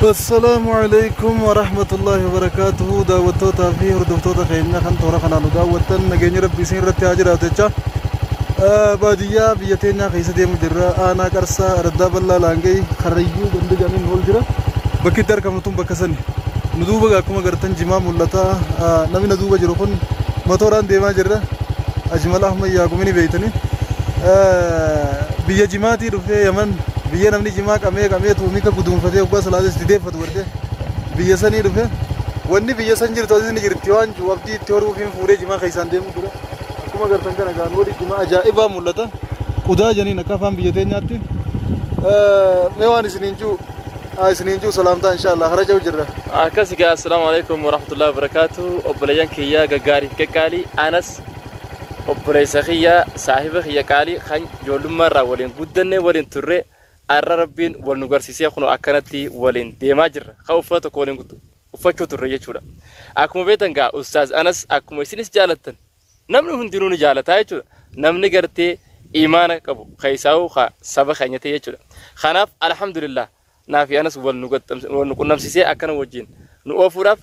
Assalamualaikum warahmatullahi wabarakatuh. Daawwattoota fi hordoftoota keenya kan toora kanaan daawwattan nageenya rabbii isin irratti haa jiraatu jecha baadiyyaa biyya teenya keessa deemu jirra. Aanaa Qarsaa Araddaa Bal'aa Laangee Karrayyuu gandi gamiin ol jira. Bakki itti argamnu tun bakka sani. Nu duuba akkuma gartan jimaa mul'ata. Namni na duuba jiru kun motoraan deemaa jirra. Ajmal Ahmad Yaaqubini beeytanii biyya jimaatii dhufee Yaman biyya namni jimaa qamee tuumika guduunfatee ubbaa salaates dideeffatu warde biyya sanii dhufe wanni biyya san jirtu asii ni jirti waan jiru abdii itti horuuf hin fuudhee jimaa keessaan deemu dura akkuma gartan kana gaan wali jimaa ajaa'ibaa mul'ata qudaa janiin akka afaan biyya teenyaatti mee waan isiniin jiru salaamtaa inshallah haraja jirra akkasigaa assalaamu alaykum warahmatullahi wabarakatuh obboleeyyan kiyyaa gaggaarii gaggaalii anas obboleessa kiyyaa saahiba kiyya qaalii kan ijoollummaarraa waliin guddanne waliin turre arra rabbiin wal nu garsiisee kuno akkanatti waliin deemaa jirra. Ka uffata tokko waliin uffachuu turre jechuudha. Akkuma beektan gaa ustaaz Anas akkuma isinis jaalattan namni hundinuu ni jaalataa jechuudha. Namni gartee imaana qabu keessaawu saba keenya ta'e jechuudha. Kanaaf alhamdulillah naafi Anas wal nu qunnamsiisee akkana wajjin nu oofuudhaaf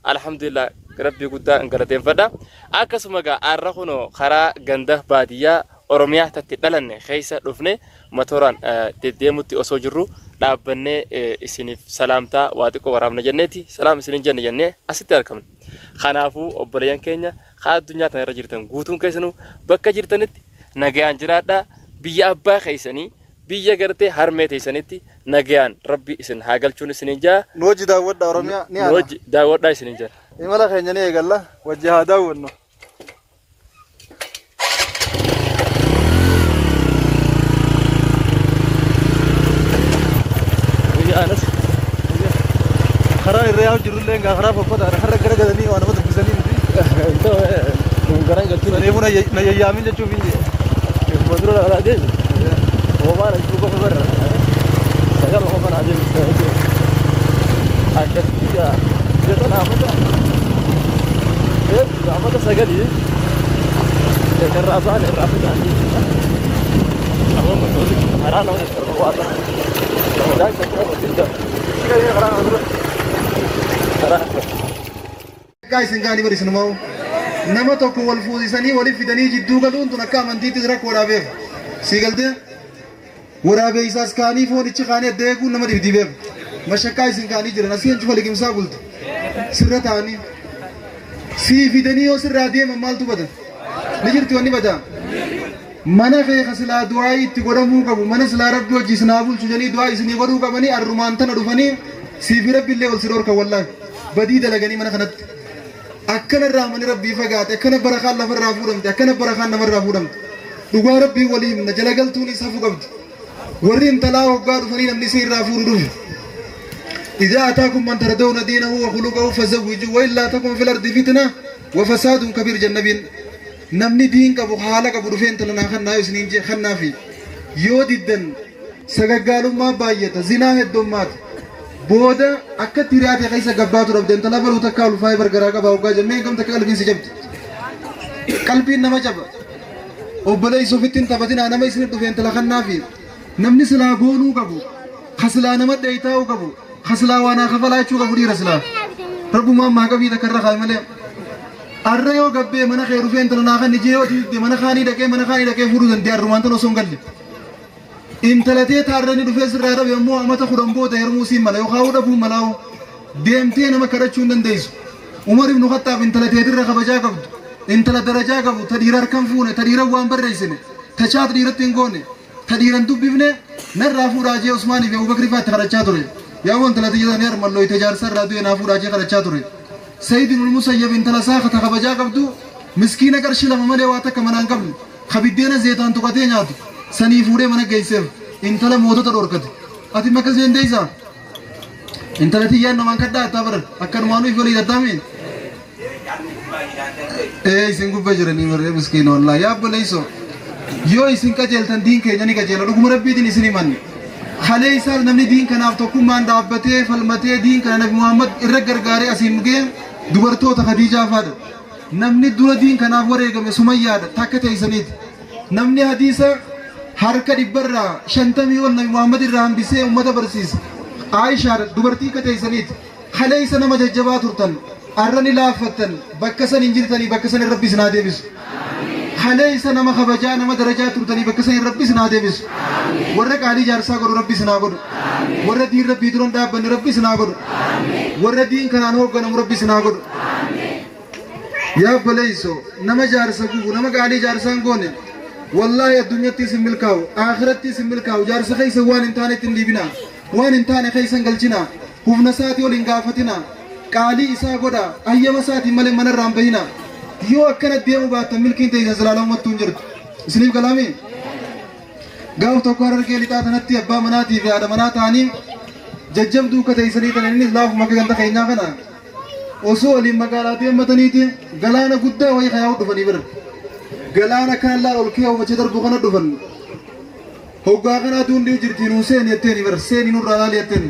alhamdulillah rabbii guddaa galateeffadha. Akkasuma gaa arra kuno karaa ganda baadiyyaa Oromiyaa tatti dhalanne keessa dhufne motoraan deddeemutti osoo jirru dhaabbannee isiniif salaamtaa waa xiqqoo waraabna jenneeti salaam isinin jenne asitti argamna. Kanaafuu obboleeyyan keenya haa addunyaa kana irra jirtan guutuun keessanuu bakka jirtanitti nagayaan jiraadhaa biyya abbaa keessanii biyya gartee harmee teessanitti nagayaan rabbi isin haa galchuun isinin jaa. Nooji daawwadhaa Oromiyaa ni aana. Nooji daawwadhaa isinin jaa. Imala keenya ni eegalla wajji haa daawwannu. Anas خرا الرياض جرولين خرا فقط خرا كذا كذا ني وانا ما تبصني انت ممكن قلت لي مو نيامين تشوفين مدرو على دي هو ما نشوفه خبر سجل هو كان عجيب عشان كذا جتنا عمدا ايه عمدا سجل ايه الرافع عندي هو مسؤول حرام ولا guys ingani bari sunmau nama tokko wal fuudhisanii waliif fidanii jidduu galuun tun akka amantiitti dira waraabeef siigalte waraabee isaas kaanii foonichi kaanii deeguun nama dibdibeef mashakkaa isin kaanii jiran asiin cufa liqimsaa bultu sirra taanii sii fidanii yoo sirraa deeman maaltu badan ni jirti wanni badaa mana kee khasilaa du'aa itti godhamuu qabu mana silaa rabbi hojii sinaa bulchu jedhanii du'aa isinii godhuu qabanii arrumaan tana dhufanii siifi rabbi illee ol siroorka wallaahi badii dalaganii mana kanatti akkana irraa mani rabbii fagaate akkana barakaan lafarraa fuudhamte akkana barakaan namarraa fuudhamte dhugaa rabbii walii himna jala galtuun isa hafu qabdi warri intalaa hoggaa dhufanii namni isii irraa fuudhu dhufe إذا أتاكم من تردون دينه وخلقه فزوجوا وإلا تكن في الأرض فتنة وفساد كبير جنبين namni diin qabu haala qabu dhufeen talanaa kannaa isiniin jee kannaa fi yoo diddan sagaggaalummaa baay'ata zinaa heddummaata booda akka tiriyaate keessa gabbaatu dhabde intala baluu takkaa ulfaa'ee bargaraa qabaa hoggaa jennee gamta akka qalbiin si jabdi qalbiin nama jaba obbolee isuufitti hin taphatinaa nama isinit dhufeen tala kannaa fi namni silaa goonuu qabu kasilaa nama dheeytaa'uu qabu kasilaa waanaa kafalaa jechuu qabu dhiira silaa rabbumaan maa qabii takka irra kaa'e malee arra yoo gabbee mana kee rufeen talanaa kan ijee yoo tiidde mana kaanii dhaqee fuduu dandee arrumaan tan osoo hin galle intalatee taarranii dhufee sirraa dhabe immoo amata kudhan booda hermuu siin mala yookaan dhabuu malaa'u deemtee nama kadhachuu hin dandeessu Umar ibn Khattaab intalatee dirra kabajaa qabdu intala darajaa qabu ta dhiira harkan fuune ta dhiira waan barreessine ta chaat dhiiratti hin goone ta dhiiran dubbifne narraa fuudhaa jee Usmaanii fi Abubakrii faatti kadhachaa ture yaa waan talatee jedhanii harmalloo itti jaarsarraa du'e naa fuudhaa jee kadhachaa ture سيد المسيب انت لساخة خبجا قبدو مسكينة قرش لما ملي واتك منان قبل خبيدينا زيتان تقاتين عادي سنيفوري منك جيسيف انت لموتو تدوركت اتي مكا زين ديزا انت لتيان نمان كدا اتابر اكر مانو يفولي دتامين ايه سنگو بجرني مرة مسكين والله يا ابو ليسو يو اسن كجل تن دين كيجاني كجل لغم ربي دين اسني من خالي إسال نمني دين كان أفتكم من دابته فالمتى دين كان نبي محمد إرجع غاري أسيمجه دوبرتو تخديجة فاد نمني دور دين كان أفوري كم سمية تاكته إسنيد نمني حديثة حركة إبرة شنتمي والنبي محمد الرحم بيسه أمته برسيس Aishaa dubartii kateessaniiti halee isa nama jajjabaa turtan arrani laaffattan bakka san hin jirtanii bakka san Rabbi isin haa deebisu. Halee isa nama kabajaa nama darajaa turtanii bakka san Rabbi isin haa deebisu. Warra qaalii jaarsaa godhu Rabbi isin haa godhu. Warra diin Rabbii duran dhaabbanni Rabbi isin haa godhu. Warra diin kanaan hoogganamu Rabbi isin haa godhu. Yaa baleeyso nama jaarsa gubu nama qaalii jaarsaan goone wallahi addunyatti isin milkaa'u akhiratti isin milkaa'u jaarsa keessa waan hin taanetti hin dhiibina waan hin taane keessa hin galchina humna isaatii ol hin gaafatina qaalii isaa godha ayyama isaatiin malee mana irraa hin bahina yoo akkana deemu baattan milkiin ta'e zalaalamummattuu hin jirtu isiniif galaami gaaf tokko harargee lixaa tanatti abbaa manaatii fi haadha manaa ta'anii jajjabduu akka ta'isanii tan innis laafuma akka ganda keenyaa kana osoo waliin magaalaa deemataniiti galaana guddaa wayii kayaa'u dhufanii bira galaana kanallaan ol kee uumachee darbu kana dhufan hoggaa kana duundi jirtiin seeni jetteeni bar seeni nurraa laali jetteeni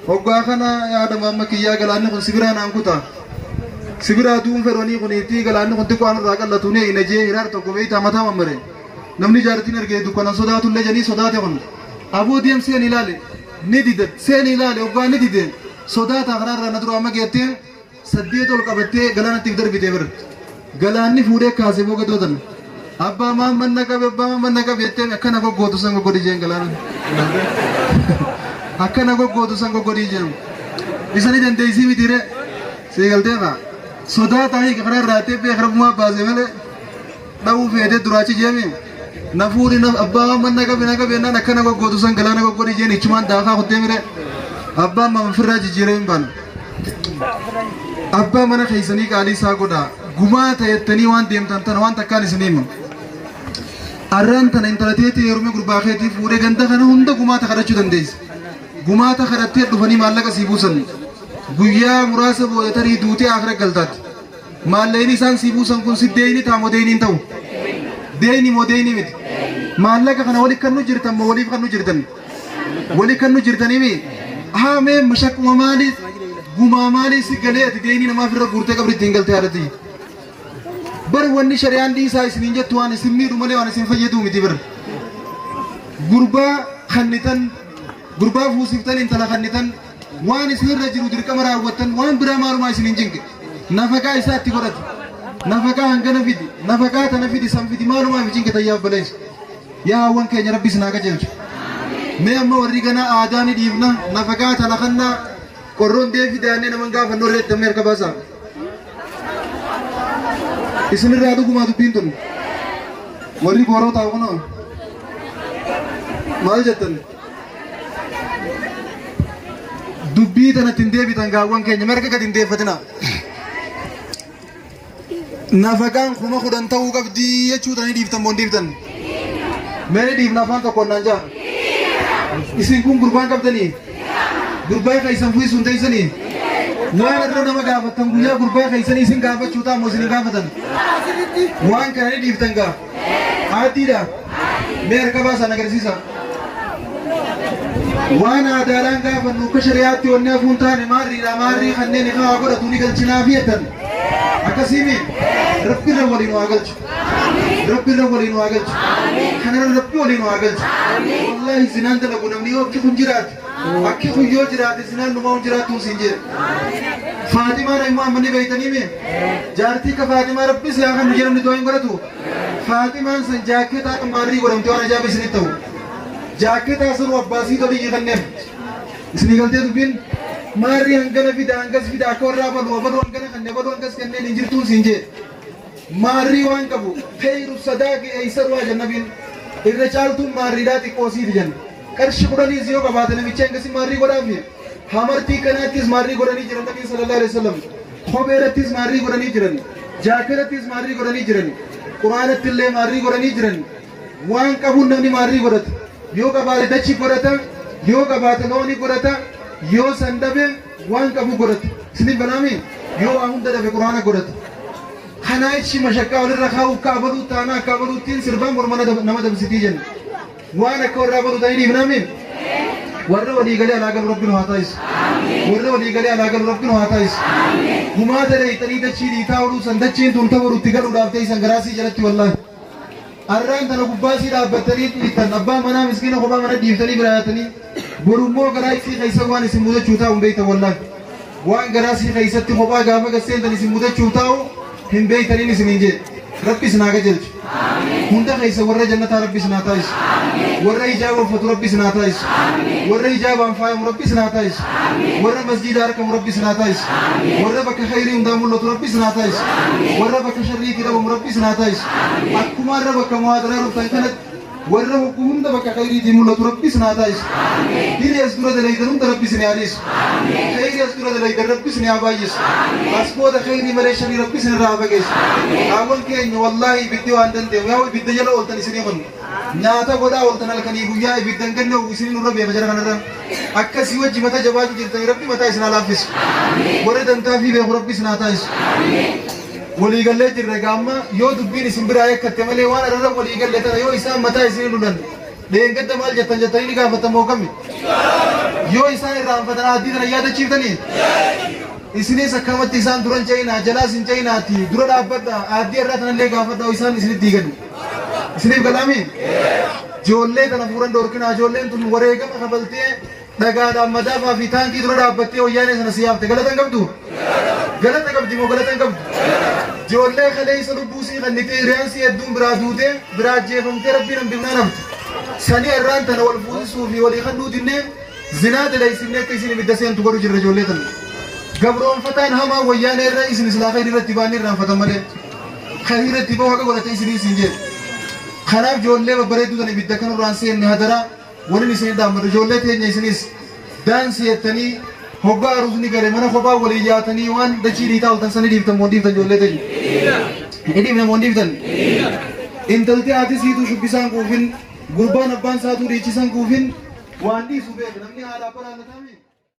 hoggaa kana yaadama amma kiyyaa galaanni kun sibiraa naan kuta sibiraa duun fedhanii kuniitii galaanni kun xiqqoo anarraa qallatuunee ina jee hiraar tokko beeytaa mataa mammare namni jaartiin argee dukkanan sodaatullee janii sodaate kun aboo deem seeni ilaale ni dide seeni ilaale hoggaa ni dide sodaata kanarraa na dura amma geettee saddeet ol qabattee galaanatti darbite bira galaanni fuudhee kaasee boga dootan abbaa manna qabe jettee akkana goggootu san goggodi jeen galaana akkana goggootu san goggodi jeen isani dandeessii mitiire seegalteefa sodaata hiika kanarraa teebbee karabumaa baasee malee dha'uu feetee duraachi jeemi na fuudhi abbaa manna qabe naan akkana goggootu san galaana goggodi jeen ichumaan daakaa kuttee mire abbaan manfirraa jijjiiree hin baanu abbaa mana keessanii qaalii isaa godhaa gumaa ta'ettanii waan deemtan tana waan takkaan isin himu arraan tana intalateetii heerumee gurbaa keetii fuudhee ganda kana hunda gumaata kadhachuu dandeessi gumaata kadhattee dhufanii maallaqa sii buusan guyyaa muraasa booda tarii duutee akira galtaatti maalleen isaan sii buusan kun si deeyni taamo deeyniin ta'u deeyni moo deeyni miti maallaqa kana waliif kan nu jirtan moo waliif kan nu jirtan waliif kan nu jirtanimi haamee mashaqquma maalii gumaa maalii si galee ati deeyni namaaf irra guurtee qabritti hin galtee haadhati bar wanni shari'aan dhiisaa isiniin jettu waan isin miidhu malee waan isin fayyadu miti bar gurbaa kannitan gurbaa fuusiftan intala kannitan waan isin irra jiru dirqama raawwattan waan biraa maalumaa isin hin jinqe nafaqaa isaa itti godhatu nafaqaa hangana fidi nafaqaa tana fidi san fidi maalumaa fi jinqe tayyaaf baleessu yaa hawwan keenya rabbi isin haa qajeelchu mee amma warri ganaa aadaa ni dhiifna nafaqaa tana kannaa qorroon deefi daannee naman gaafannoo irratti damee harka baasaa isin irraa dhugumaa dubbiin tun warri gooroo taa'u kunoo maal jettan dubbii tanatti hin deebitan gaawwan keenya marga gad hin deeffatina nafaqaan kuma 10 ta'uu qabdii jechuu tanii dhiiftan moo hin dhiiftan mee dhiifna afaan tokkoon naan jaa isin kun gurbaan qabdanii gurbaa keessan fuisuun teessanii waan irra nama gaafattan guyyaa gurbaa keessanii isin gaafachuu ta'a moo isin hin gaafatan waan kana ni dhiiftan gaa aaddiidha mee harka baasaan agarsiisa waan aadaadhaan gaafannu akka shari'aatti wanni hafuun taane maarriidha maarrii kanneen ikaa godhatu ni galchinaa fi jettan akkasiimi rabbirra waliin waa galchu rabbirra waliin waa galchu kanarra rabbi waliin waa galchu wallahi zinaan dalagu namni yoo akki kun jiraate akki kun yoo jiraate zinaan numaa hun jiraattuun siin jedhe Faatimaan immoo ammanni beeytanii mee jaartii ka Faatimaa rabbi silaa kan nu jedhamni doo hin godhatu Faatimaan san jaakketaa kan maarrii godhamte waan ajaa'iba isinit ta'u jaakketaa sun abbaasii tolii kanneen isinii galtee dubbiin maarrii hangana fida hangas fida akka warraa baluu hangana kanneen baluu hangas kanneen hin jirtuun siin jedhe maarrii waan qabu khayru sadaaqi eeysaru waa jannabiin irra caaltuun maarriidhaa xiqqoosiiti jenna qarshi 10 yoo qabaate namicha hangasi maarrii godhaafi hamartii kanaattis maarrii godhanii jiran nabiin sallallahu alaihi wasallam kopheerattis maarrii godhanii jiran jaakerattis maarrii godhanii jiran quraanatti illee maarrii godhanii jiran waan qabuun namni maarrii godhata yoo qabaate dachi godhata yoo qabaate looni godhata yoo sandabe waan qabu godhata isiniif banaami yoo waa hunda dhabe quraana godhata kanaa ichi mashakkaa walirra kaa'uuf kaabaluu taanaa kaabaluuttiin sirbaan morma nama dabsitii jenna waan akka warraa godhu ta'anii dhiifnaami warra walii galee alaagal rabbinu haa ta'isu warra walii galee alaagal rabbinu haa ta'isu gumaata dheeytanii dachii dhiitaa oduu san dachiin tun ta'uutti galuudhaaf ta'isan garaasii jalatti wallaahi arraan tana gubbaasii dhaabbattanii dhiittan abbaa manaa miskiina kophaa mana dhiiftanii biraayatanii Borummoo garaa isii keessa waan isin mudachuu taa'u hin beektan wallahi. Waan garaa isii keessatti kophaa gaafa gasseentan isin mudachuu taa'u hin beektaniin isiniin jedhe. Rabbi isin haa qajeelchu. Hunda keessa warra jannataa Rabbi isin haa taasisu. Warra hijaaba uffatu Rabbi isin haa taasisu. Warra hijaabaan faayamu Rabbi isin haa taasisu. Warra masjiida argamu Rabbi isin haa taasisu. Warra bakka khayrii hundaa mul'atu Rabbi isin haa taasisu. Warra bakka sharriitti dhabamu Rabbi isin haa taasisu. Akkuma irra bakka muhaadaraa dhuftan kanatti warra hunda bakka khayriitti mul'atu Rabbi isin haa taasisu. Dini as dura dalaydan hunda Rabbi isin haa dhiisu. Khayrii as dura dalaydan Rabbi isin haa baay'isu. As booda khayrii malee sharrii Rabbi isin irraa haa fageessu. Qaawwan keenya wallaahi ibiddi waan danda'u yaa ibidda jala ooltan isinii kun nyaata godhaa ooltan halkanii guyyaa ibiddan ganna isinii nurra beema jara kanarra akkasii wajji mata jabaatu jirtanii Rabbi mataa isin haa laaffisu. Warra dantaa fi beeku Rabbi isin haa taasisu. Waliigallee jirre gaamma yoo dubbiin isin biraa eekkatte malee waan ararra waliigalle tana yoo isaan mataa isinii lulan dheengadda maal jettan jettanii ni gaafatamoo kami yoo isaan irraanfatan aaddii tana yaadachiiftanii isinis akkamatti isaan duran cayinaa jalaas hin cayinaati dura dhaabbadha aaddii irraa tanallee gaafadha isaan isinitti diigan isiniif galaami ijoollee tana fuuran dhoorkinaa ijoolleen tun wareegama kabaltee dhagaadhaan madaafaa fi taankii dura dhaabbattee wayyaanee sana siyaafte galata hin qabdu galata qabdi moo galata hin qabdu ijoollee kaleessa lubbuu sii kannitee hiriyaansii hedduun biraa duutee biraa ajjeefamtee rabbiin hambifnaa nafte sanii irraan tana wal fuusisuu fi walii kan duutinnee zinaa dalaysifnee akka isin ibidda seentu godhu jirra ijoollee tana gabroonfataan hamaa wayyaanee irra isin islaa khayrii irratti baanii irraanfatan malee khayrii irratti ba'u haqa godhatee isinii isin jedhe kanaaf ijoollee babbareedduu tana ibidda kanarraan seenne hadaraa waliin isin dhaammatu ijoollee teenya isinis daansii jettanii hoggaa aruusni gare mana kophaa walii jaatanii waan dachii dhiitaa oltan sanii dhiiftan moo dhiiftan ijoollee teenya hin dhiifne moo dhiiftan intalti haati siituu shubbisaan quufin gurbaan abbaan saatuu dhiichisan quufin waan dhiisu beeku namni haadha abbaa laallataami